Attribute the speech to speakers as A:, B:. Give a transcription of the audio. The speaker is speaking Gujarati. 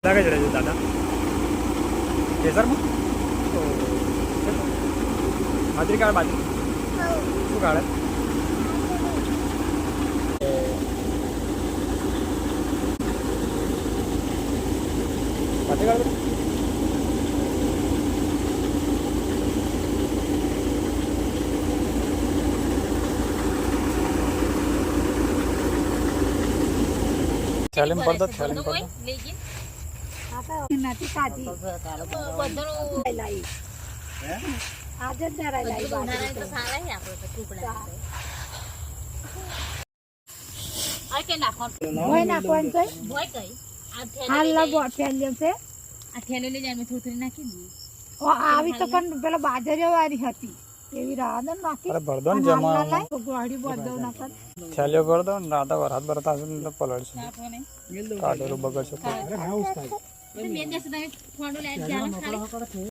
A: દાદા કઈ ચડે દાદા કેસરમાં હાજરી કાઢ બાજુ શું કાઢે હાજરી કાઢ થેલીમ પર દો થેલીમ પર દો
B: નથી કાઢી આજે જ આવી તો પણ પેલા બાજરીઓ વાળી હતી એવી રાહત નાખી
A: ભરદો ને જમા
B: ગોળી બધો નાખત
A: થેલીઓ ભર દો ને રાતા વરસાદ ભરતા હશે ને પલળશે કાઢેલું બગડશે